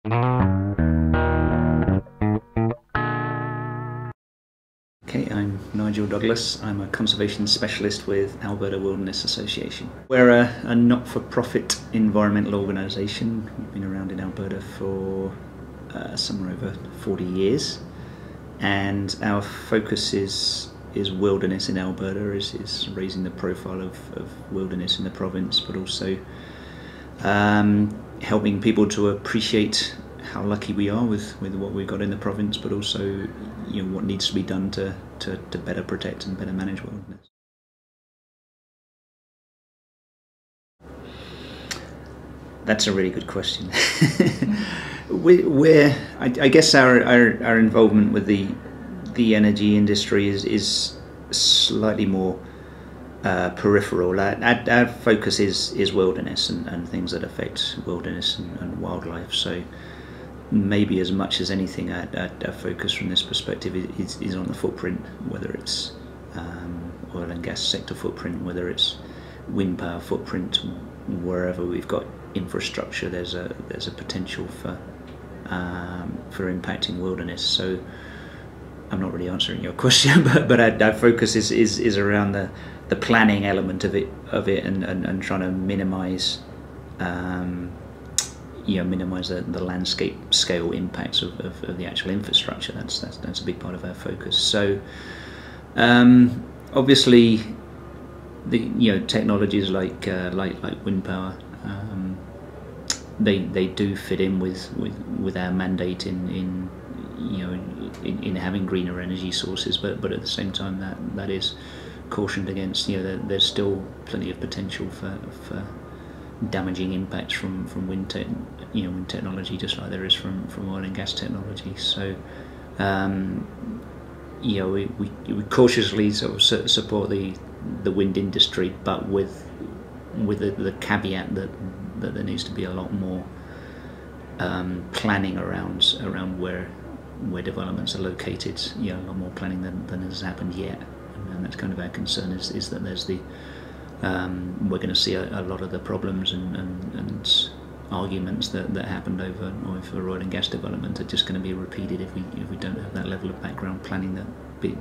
Okay, I'm Nigel Douglas. I'm a conservation specialist with Alberta Wilderness Association. We're a not-for-profit environmental organisation. We've been around in Alberta for somewhere over 40 years, and our focus is wilderness in Alberta, is raising the profile of wilderness in the province, but also helping people to appreciate how lucky we are with what we've got in the province, but also what needs to be done to better protect and better manage wilderness. That's a really good question. I guess our involvement with the energy industry is slightly more peripheral. Our focus is wilderness and things that affect wilderness and wildlife. So maybe as much as anything, our focus from this perspective is on the footprint, whether it's oil and gas sector footprint, whether it's wind power footprint. Wherever we've got infrastructure, there's a potential for impacting wilderness. So I'm not really answering your question, but our focus is around the planning element of it and trying to minimise minimise the landscape scale impacts of the actual infrastructure. That's a big part of our focus. So obviously the technologies like wind power, they do fit in with our mandate in having greener energy sources, but at the same time that is cautioned against. There's still plenty of potential for damaging impacts from wind technology, just like there is from oil and gas technology. So we cautiously sort of support the wind industry, but with the caveat that there needs to be a lot more planning around where developments are located. A lot more planning than has happened yet, and that's kind of our concern is that there's we're going to see a lot of the problems and arguments that happened over oil and gas development are just going to be repeated if we don't have that level of background planning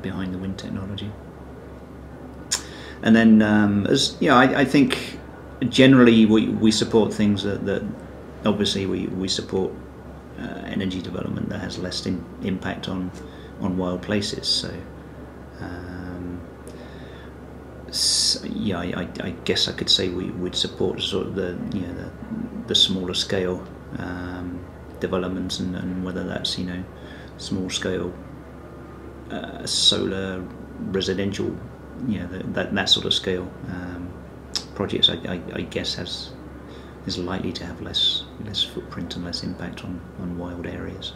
behind the wind technology. And then I think generally we support things that obviously we support energy development that has less impact on wild places. So I guess I could say we would support sort of the smaller scale developments, and whether that's small scale solar residential, that sort of scale projects. I guess is likely to have less footprint and less impact on wild areas.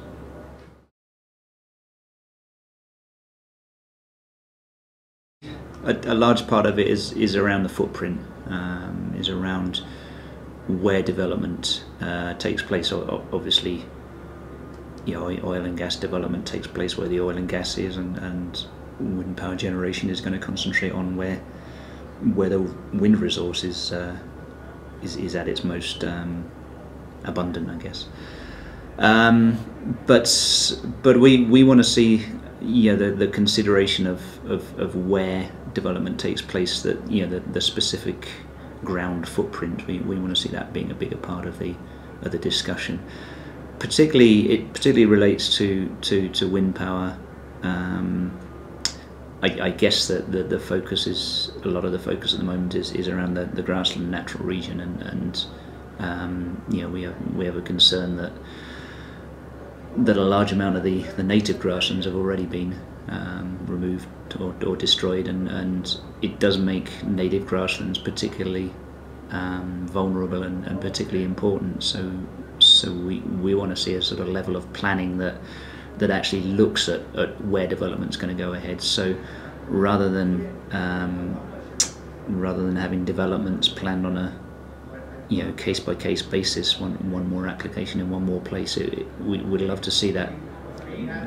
A large part of it is around the footprint, is around where development takes place. Obviously, oil and gas development takes place where the oil and gas is, and wind power generation is going to concentrate on where the wind resource is at its most abundant, I guess. But we want to see the consideration of where development takes place, that the specific ground footprint. We want to see that being a bigger part of the discussion. It particularly relates to wind power. I guess that a lot of the focus at the moment is around the grassland natural region, and we have a concern that a large amount of the native grasslands have already been removed or destroyed, and it does make native grasslands particularly vulnerable and particularly important. So we want to see a sort of level of planning that actually looks at where development's going to go ahead. So rather than having developments planned on a case by case basis, one more application in one more place, we'd love to see that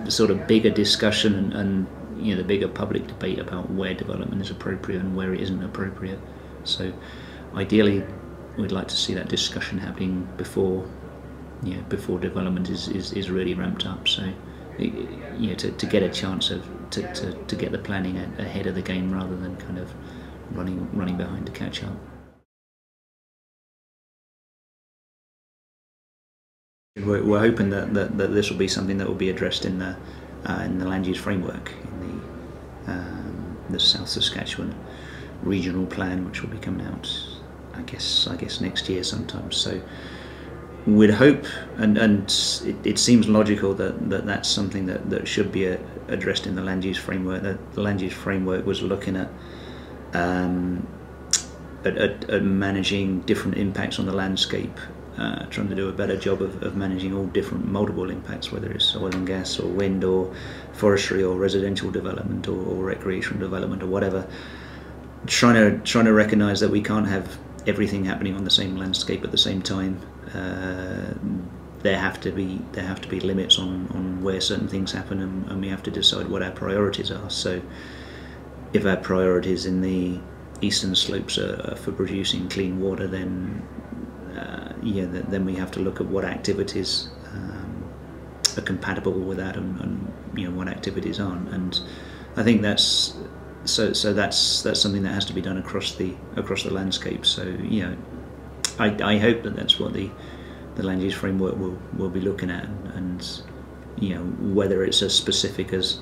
sort of bigger discussion and the bigger public debate about where development is appropriate and where it isn't appropriate. So ideally we'd like to see that discussion happening before before development is really ramped up. So to get a chance of to get the planning ahead of the game rather than kind of running behind to catch up. We're hoping that this will be something that will be addressed in the land use framework, in the South Saskatchewan regional plan, which will be coming out, I guess next year sometime. So we'd hope, and it seems logical that that's something that should be addressed in the land use framework. That the land use framework was looking at managing different impacts on the landscape, trying to do a better job of managing all different multiple impacts, whether it's oil and gas or wind or forestry or residential development or recreational development or whatever. Trying to recognise that we can't have everything happening on the same landscape at the same time. There have to be limits on where certain things happen, and we have to decide what our priorities are. So if our priorities in the eastern slopes are for producing clean water, then then we have to look at what activities are compatible with that, and what activities aren't. And I think that's something that has to be done across the landscape. So I hope that's what the land use framework will be looking at, and whether it's as specific as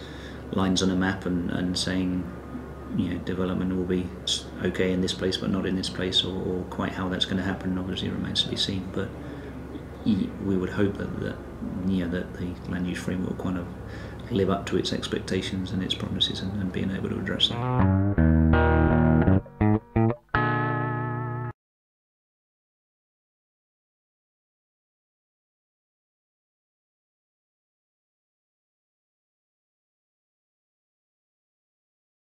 lines on a map and saying development will be okay in this place but not in this place, or quite how that's going to happen obviously remains to be seen. But we would hope that the land use framework will kind of live up to its expectations and its promises, and being able to address that.